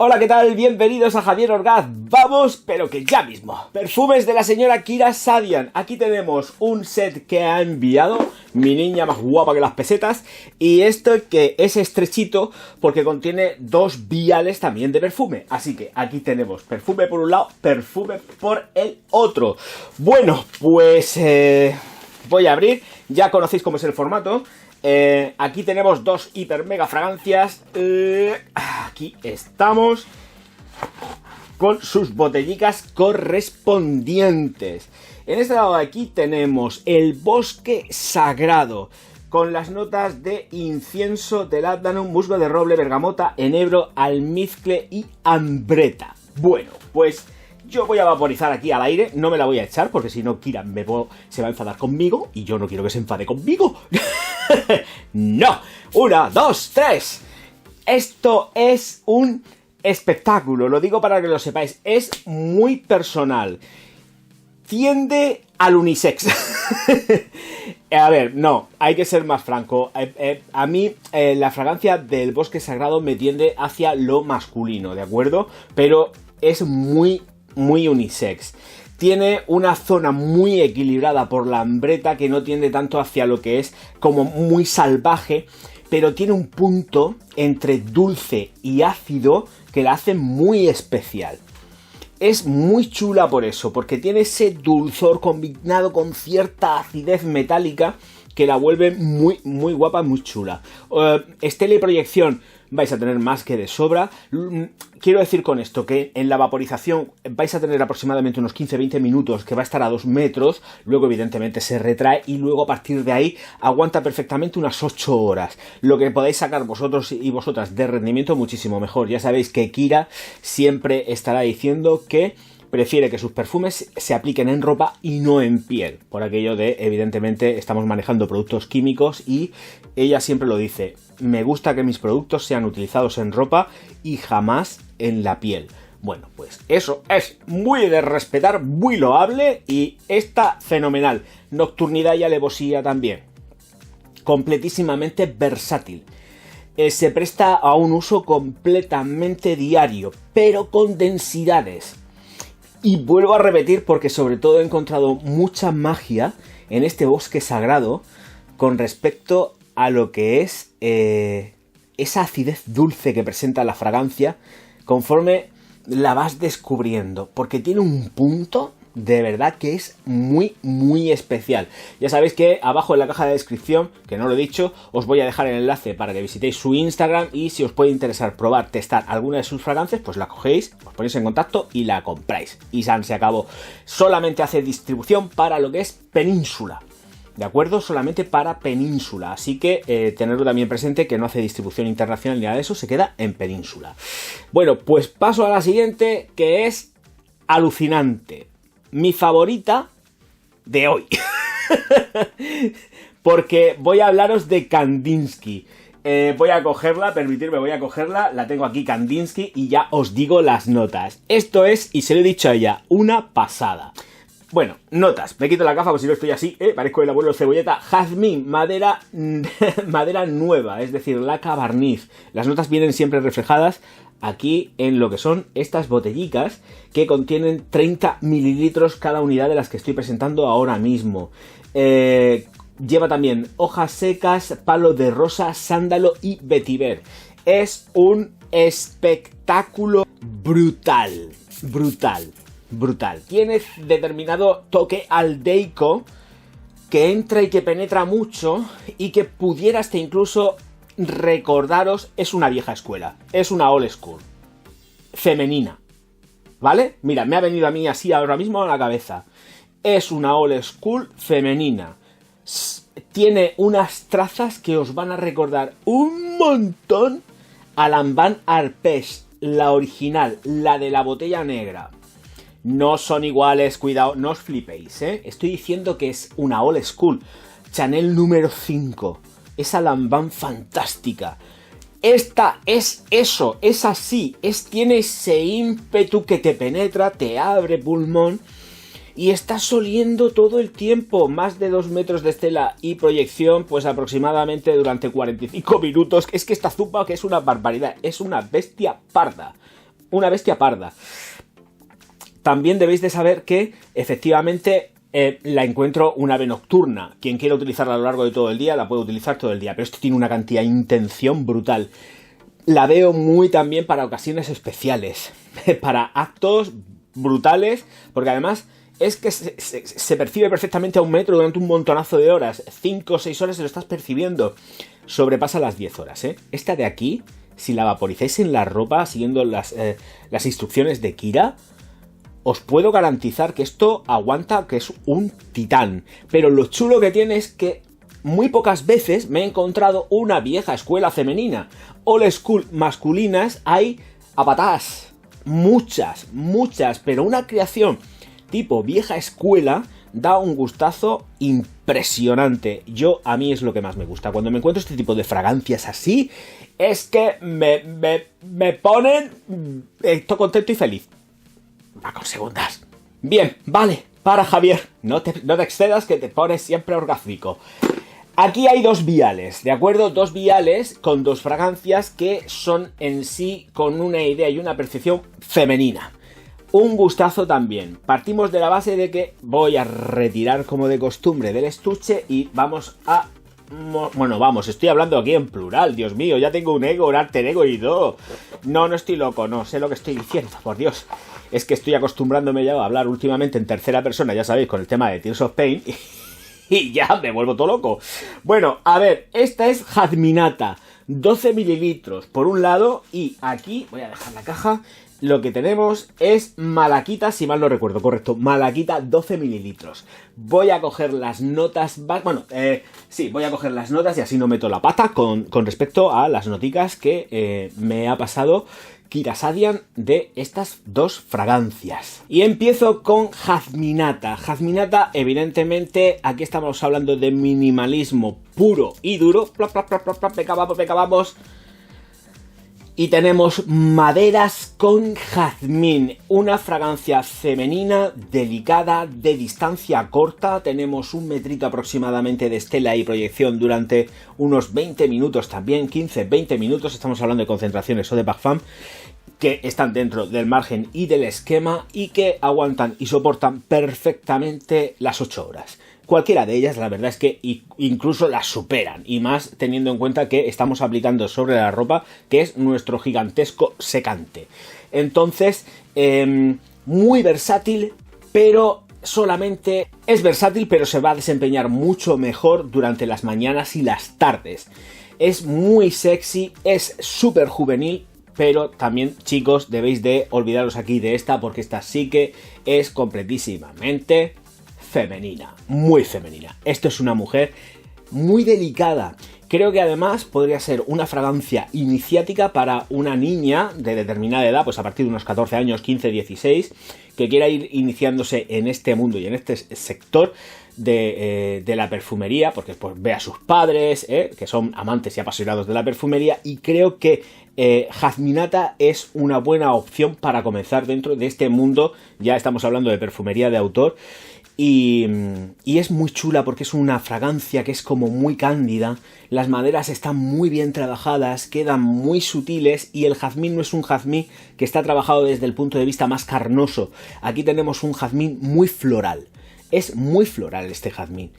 Hola, ¿qué tal? Bienvenidos a Javier Orgaz. Vamos, pero que ya mismo. Perfumes de la señora Kira Sadian. Aquí tenemos un set que ha enviado mi niña más guapa que las pesetas. Y esto que es estrechito porque contiene dos viales también de perfume. Así que aquí tenemos perfume por un lado, perfume por el otro. Bueno, pues voy a abrir. Ya conocéis cómo es el formato. Aquí tenemos dos hiper mega fragancias. Aquí estamos con sus botellicas correspondientes. En este lado de aquí tenemos el bosque sagrado, con las notas de incienso, de ládano, musgo de roble, bergamota, enebro, almizcle y ambreta. Bueno, pues yo voy a vaporizar aquí al aire, no me la voy a echar porque si no Kira se va a enfadar conmigo y yo no quiero que se enfade conmigo. No, 1, 2, 3. Esto es un espectáculo, lo digo para que lo sepáis, es muy personal. Tiende al unisex. A ver, no, hay que ser más franco. A mí la fragancia del bosque sagrado me tiende hacia lo masculino, ¿de acuerdo? Pero es muy unisex. Tiene una zona muy equilibrada por la ambreta que no tiende tanto hacia lo que es como muy salvaje, pero tiene un punto entre dulce y ácido que la hace muy especial. Es muy chula por eso, porque tiene ese dulzor combinado con cierta acidez metálica que la vuelve muy guapa, muy chula. Estela y proyección vais a tener más que de sobra. Quiero decir con esto que en la vaporización vais a tener aproximadamente unos 15-20 minutos que va a estar a 2 metros, luego evidentemente se retrae y luego a partir de ahí aguanta perfectamente unas 8 horas. Lo que podáis sacar vosotros y vosotras de rendimiento muchísimo mejor. Ya sabéis que Kira siempre estará diciendo que prefiere que sus perfumes se apliquen en ropa y no en piel, por aquello de, evidentemente, estamos manejando productos químicos y ella siempre lo dice, me gusta que mis productos sean utilizados en ropa y jamás en la piel. Bueno, pues eso es muy de respetar, muy loable y está fenomenal. Nocturnidad y alevosía también. Completísimamente versátil. Se presta a un uso completamente diario, pero con densidades. Y vuelvo a repetir porque sobre todo he encontrado mucha magia en este bosque sagrado con respecto a lo que es esa acidez dulce que presenta la fragancia conforme la vas descubriendo, porque tiene un punto de verdad que es muy especial. Ya sabéis que abajo en la caja de descripción, que no lo he dicho, os voy a dejar el enlace para que visitéis su Instagram y si os puede interesar probar, testar alguna de sus fragancias, pues la cogéis, os ponéis en contacto y la compráis. Y se acabó. Solamente hace distribución para lo que es Península. ¿De acuerdo? Solamente para Península. Así que tenerlo también presente que no hace distribución internacional ni nada de eso, se queda en Península. Bueno, pues paso a la siguiente, que es alucinante. Mi favorita de hoy. Porque voy a hablaros de Kandinsky. Voy a cogerla, voy a cogerla. La tengo aquí, Kandinsky, y ya os digo las notas. Esto es, y se lo he dicho a ella, una pasada. Bueno, notas. Me quito la gafa porque si no estoy así, parezco el abuelo cebolleta. Jazmín, madera nueva, es decir, laca barniz. Las notas vienen siempre reflejadas aquí en lo que son estas botellicas que contienen 30 mililitros cada unidad de las que estoy presentando ahora mismo. Lleva también hojas secas, palo de rosa, sándalo y vetiver. Es un espectáculo brutal. Tiene determinado toque aldeico que entra y que penetra mucho y que pudiera hasta incluso recordaros, es una vieja escuela, es una old school, femenina, ¿vale? Mira, me ha venido a mí así ahora mismo a la cabeza. Es una old school femenina. Tiene unas trazas que os van a recordar un montón a Lanvin Arpège, la original, la de la botella negra. No son iguales, cuidado, no os flipéis, ¿eh? Estoy diciendo que es una old school. Chanel número 5. Esa Lanvin fantástica. Esta es eso, es así. Tiene ese ímpetu que te penetra, te abre pulmón. Y estás oliendo todo el tiempo, más de 2 metros de estela y proyección, pues aproximadamente durante 45 minutos. Es que esta zupa que es una barbaridad, es una bestia parda. una bestia parda. También debéis de saber que, efectivamente, la encuentro una ave nocturna. Quien quiera utilizarla a lo largo de todo el día, la puede utilizar todo el día. Pero esto tiene una cantidad de intención brutal. La veo muy también para ocasiones especiales. Para actos brutales. Porque además es que se percibe perfectamente a 1 metro durante un montonazo de horas. 5 o 6 horas se lo estás percibiendo. Sobrepasa las 10 horas, ¿eh? Esta de aquí, si la vaporizáis en la ropa siguiendo las instrucciones de Kira, os puedo garantizar que esto aguanta, que es un titán. Pero lo chulo que tiene es que muy pocas veces me he encontrado una vieja escuela femenina. Old school masculinas hay a patadas. Muchas, pero una creación tipo vieja escuela da un gustazo impresionante. A mí es lo que más me gusta. Cuando me encuentro este tipo de fragancias así, es que me ponen... Estoy contento y feliz. Va con segundas. Bien, vale, para Javier. No te excedas, que te pones siempre orgásmico. Aquí hay 2 viales, ¿de acuerdo? 2 viales con 2 fragancias que son en sí con una idea y una percepción femenina. Un gustazo también. Partimos de la base de que voy a retirar como de costumbre del estuche y vamos a... Bueno, vamos, estoy hablando aquí en plural, Dios mío, ya tengo un ego, un alter ego y todo. No estoy loco, no sé lo que estoy diciendo, por Dios. Es que estoy acostumbrándome ya a hablar últimamente en tercera persona, ya sabéis, con el tema de Tears of Pain, y ya me vuelvo todo loco. Bueno, a ver, esta es Jazminata, 12 mililitros por un lado, y aquí, voy a dejar la caja, lo que tenemos es Malaquita, si mal no recuerdo, correcto, Malaquita 12 mililitros. Voy a coger las notas, voy a coger las notas y así no meto la pata con respecto a las noticas que me ha pasado Kira Sadian de estas 2 fragancias. Y empiezo con Jazminata. Jazminata, evidentemente, aquí estamos hablando de minimalismo puro y duro. Venga, vamos. Y tenemos maderas con jazmín, una fragancia femenina, delicada, de distancia corta. Tenemos 1 metrito aproximadamente de estela y proyección durante unos 20 minutos también, 15-20 minutos. Estamos hablando de concentraciones o de parfum que están dentro del margen y del esquema y que aguantan y soportan perfectamente las 8 horas. Cualquiera de ellas, la verdad es que incluso las superan, y más teniendo en cuenta que estamos aplicando sobre la ropa, que es nuestro gigantesco secante. Entonces, muy versátil, pero solamente es versátil, pero se va a desempeñar mucho mejor durante las mañanas y las tardes. Es muy sexy, es súper juvenil, pero también, chicos, debéis de olvidaros aquí de esta, porque esta sí que es completísimamente femenina, muy femenina. Esto es una mujer muy delicada. Creo que además podría ser una fragancia iniciática para una niña de determinada edad, pues a partir de unos 14 años, 15, 16, que quiera ir iniciándose en este mundo y en este sector de la perfumería, porque pues ve a sus padres, que son amantes y apasionados de la perfumería, y creo que Jazminata es una buena opción para comenzar dentro de este mundo. Ya estamos hablando de perfumería de autor. Y es muy chula porque es una fragancia que es como muy cándida, las maderas están muy bien trabajadas, quedan muy sutiles y el jazmín no es un jazmín que está trabajado desde el punto de vista más carnoso. Aquí tenemos un jazmín muy floral, es muy floral este jazmín.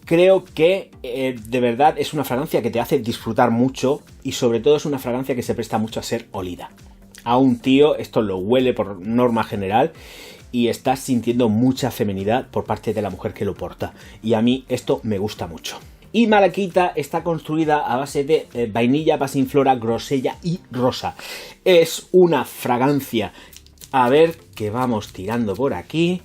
Creo que de verdad es una fragancia que te hace disfrutar mucho y sobre todo es una fragancia que se presta mucho a ser olida. A un tío esto lo huele por norma general y estás sintiendo mucha feminidad por parte de la mujer que lo porta. Y a mí esto me gusta mucho. Y Malaquita está construida a base de vainilla, pasiflora, grosella y rosa. Es una fragancia. A ver, que vamos tirando por aquí.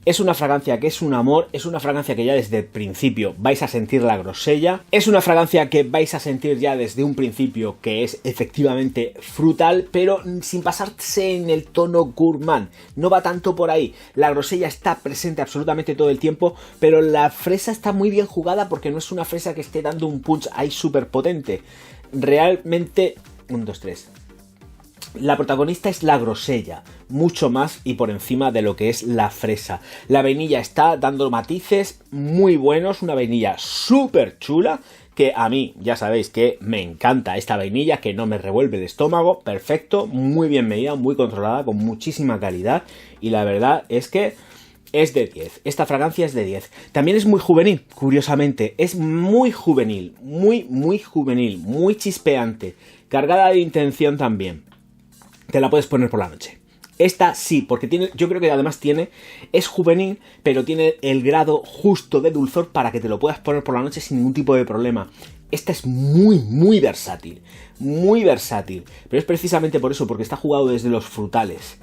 Es una fragancia que es un amor, es una fragancia que ya desde el principio vais a sentir la grosella, es una fragancia que vais a sentir ya desde un principio que es efectivamente frutal, pero sin pasarse en el tono gourmand, no va tanto por ahí. La grosella está presente absolutamente todo el tiempo, pero la fresa está muy bien jugada porque no es una fresa que esté dando un punch ahí súper potente. Realmente... 1, 2, 3... La protagonista es la grosella, mucho más y por encima de lo que es la fresa. La vainilla está dando matices muy buenos, una vainilla súper chula que a mí ya sabéis que me encanta esta vainilla, que no me revuelve el estómago, perfecto, muy bien medida, muy controlada, con muchísima calidad, y la verdad es que es de 10, esta fragancia es de 10. También es muy juvenil, curiosamente, es muy juvenil, muy juvenil, muy chispeante, cargada de intención también. Te la puedes poner por la noche. Esta sí, porque tiene, yo creo que además es juvenil, pero tiene el grado justo de dulzor para que te lo puedas poner por la noche sin ningún tipo de problema. Esta es muy versátil, pero es precisamente por eso, porque está jugado desde los frutales.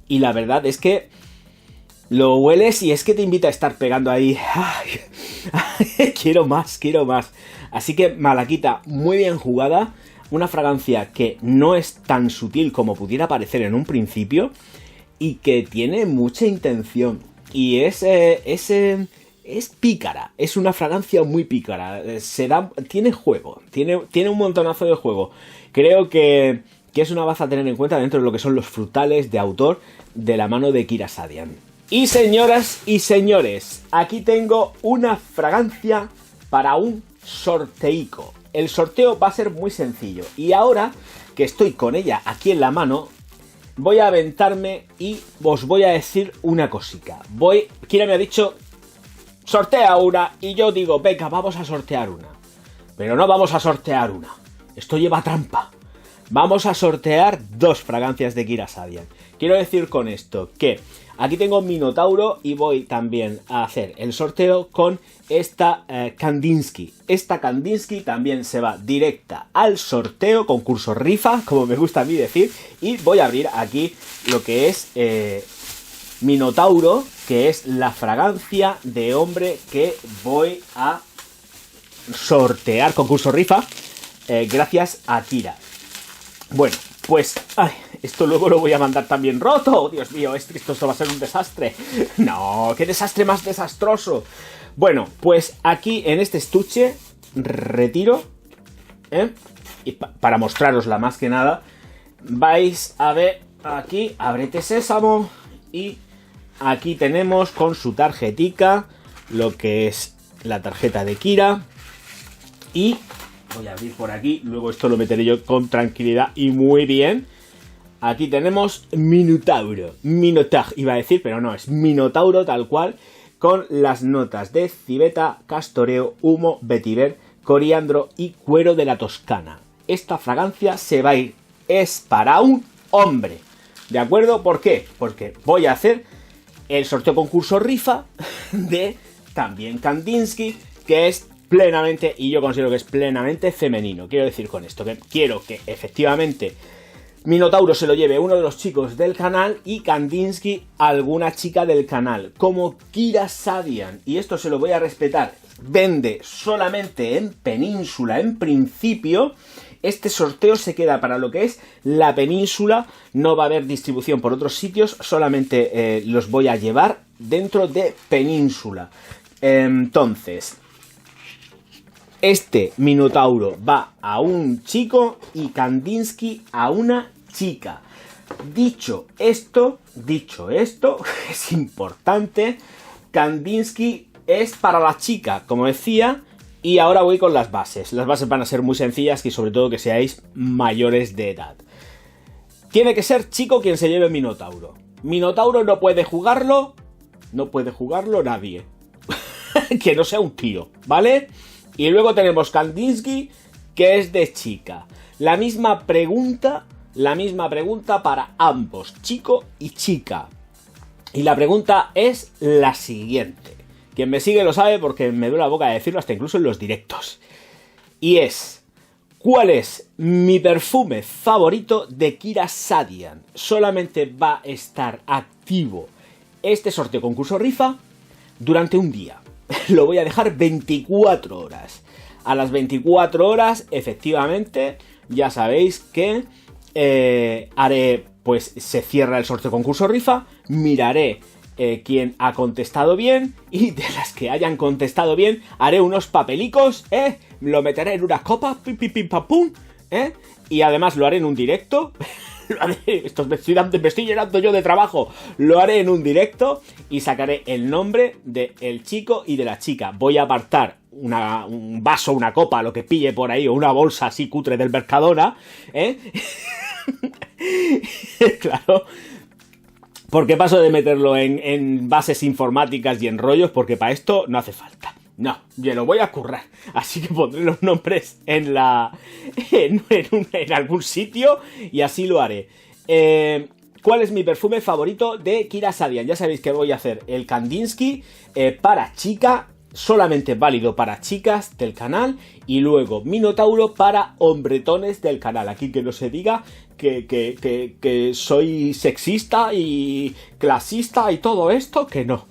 Y la verdad es que lo hueles y es que te invita a estar pegando ahí. Ay, quiero más. Así que Malaquita, muy bien jugada. Una fragancia que no es tan sutil como pudiera parecer en un principio y que tiene mucha intención. Y es pícara, es una fragancia muy pícara. Tiene juego, tiene un montonazo de juego. Creo que es una baza a tener en cuenta dentro de lo que son los frutales de autor de la mano de Kira Sadian. Y señoras y señores, aquí tengo una fragancia para un sorteico. El sorteo va a ser muy sencillo. Y ahora que estoy con ella aquí en la mano, voy a aventarme y os voy a decir una cosica. Kira me ha dicho, sortea una, y yo digo, venga, vamos a sortear una. Pero no vamos a sortear una. Esto lleva trampa. Vamos a sortear 2 fragancias de Kira Sadian. Quiero decir con esto que aquí tengo Minotauro y voy también a hacer el sorteo con esta Kandinsky. Esta Kandinsky también se va directa al sorteo, concurso rifa, como me gusta a mí decir. Y voy a abrir aquí lo que es Minotauro, que es la fragancia de hombre que voy a sortear, concurso rifa, gracias a Kira. Bueno, pues esto luego lo voy a mandar también roto. Oh, Dios mío, esto va a ser un desastre. No, qué desastre más desastroso. Bueno, pues aquí en este estuche retiro, y para mostrarosla más que nada, vais a ver aquí, ábrete sésamo, y aquí tenemos con su tarjetica lo que es la tarjeta de Kira. Y voy a abrir por aquí, luego esto lo meteré yo con tranquilidad y muy bien. Aquí tenemos Minotauro, iba a decir, pero no, es Minotauro tal cual, con las notas de civeta, castoreo, humo, vetiver, coriandro y cuero de la Toscana. Esta fragancia se va a ir, es para un hombre, ¿de acuerdo? ¿Por qué? Porque voy a hacer el sorteo concurso rifa de también Kandinsky, que es plenamente, y yo considero que es plenamente femenino. Quiero decir con esto que quiero que efectivamente Minotauro se lo lleve uno de los chicos del canal y Kandinsky alguna chica del canal, como Kira Sadian, y esto se lo voy a respetar. Vende solamente en península en principio. Este sorteo se queda para lo que es la península, no va a haber distribución por otros sitios, solamente los voy a llevar dentro de península. Entonces, este Minotauro va a un chico y Kandinsky a una chica. Dicho esto, es importante, Kandinsky es para la chica, como decía, y ahora voy con las bases. Las bases van a ser muy sencillas y sobre todo que seáis mayores de edad. Tiene que ser chico quien se lleve Minotauro. Minotauro no puede jugarlo nadie. Que no sea un tío, ¿vale? Y luego tenemos Kandinsky, que es de chica. La misma pregunta para ambos, chico y chica. Y la pregunta es la siguiente. Quien me sigue lo sabe porque me duele la boca de decirlo hasta incluso en los directos. Y es, ¿cuál es mi perfume favorito de Kira Sadian? Solamente va a estar activo este sorteo concurso rifa durante un día. Lo voy a dejar 24 horas. A las 24 horas, efectivamente, ya sabéis que haré, pues se cierra el sorteo concurso rifa, miraré quién ha contestado bien, y de las que hayan contestado bien, haré unos papelicos, lo meteré en unas copas, pim, pim, pim, pam, pum, y además lo haré en un directo. Me estoy llenando yo de trabajo. Lo haré en un directo y sacaré el nombre del chico y de la chica. Voy a apartar un vaso, una copa, lo que pille por ahí, o una bolsa así cutre del Mercadona, ¿eh? Claro. ¿Por qué paso de meterlo en bases informáticas y en rollos? Porque para esto no hace falta. No, yo lo voy a currar. Así que pondré los nombres en algún sitio y así lo haré. ¿Cuál es mi perfume favorito de Kira Sadian? Ya sabéis que voy a hacer el Kandinsky para chica, solamente válido para chicas del canal, y luego Minotauro para hombretones del canal. Aquí que no se diga que soy sexista y clasista y todo esto, que no.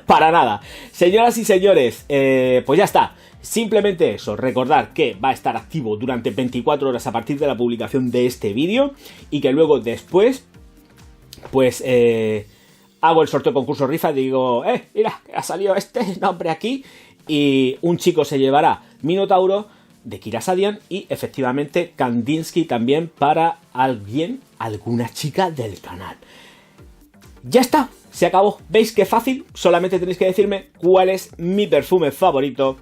Para nada. Señoras y señores, pues ya está. Simplemente eso, recordad que va a estar activo durante 24 horas a partir de la publicación de este vídeo, y que luego después, pues hago el sorteo concurso rifa y digo, mira, ha salido este nombre aquí, y un chico se llevará Minotauro de Kira Sadian y efectivamente Kandinsky también para alguna chica del canal. Ya está, se acabó. ¿Veis qué fácil? Solamente tenéis que decirme cuál es mi perfume favorito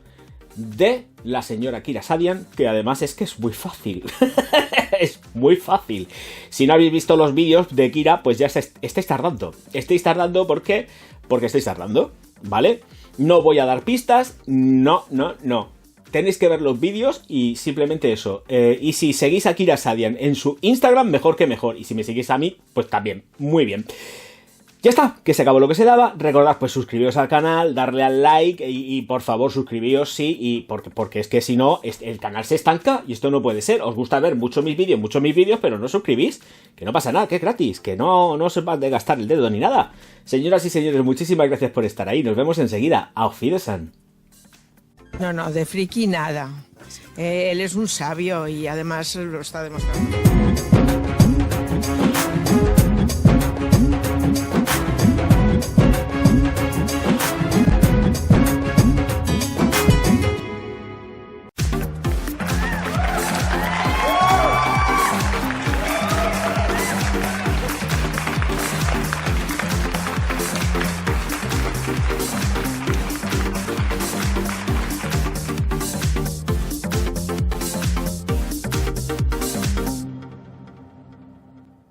de la señora Kira Sadian, que además es que es muy fácil. Es muy fácil. Si no habéis visto los vídeos de Kira, pues ya estáis tardando. Estáis tardando porque estáis tardando, ¿vale? No voy a dar pistas, no. Tenéis que ver los vídeos y simplemente eso. Y si seguís a Kira Sadian en su Instagram, mejor que mejor. Y si me seguís a mí, pues también. Muy bien. Ya está, que se acabó lo que se daba. Recordad, pues suscribiros al canal, darle al like y por favor suscribíos, sí, y porque es que si no, el canal se estanca y esto no puede ser. Os gusta ver mucho mis vídeos, pero no suscribís, que no pasa nada, que es gratis, que no se va a gastar el dedo ni nada. Señoras y señores, muchísimas gracias por estar ahí. Nos vemos enseguida. Auf Wiedersehen. No, de friki nada. Él es un sabio y además lo está demostrando.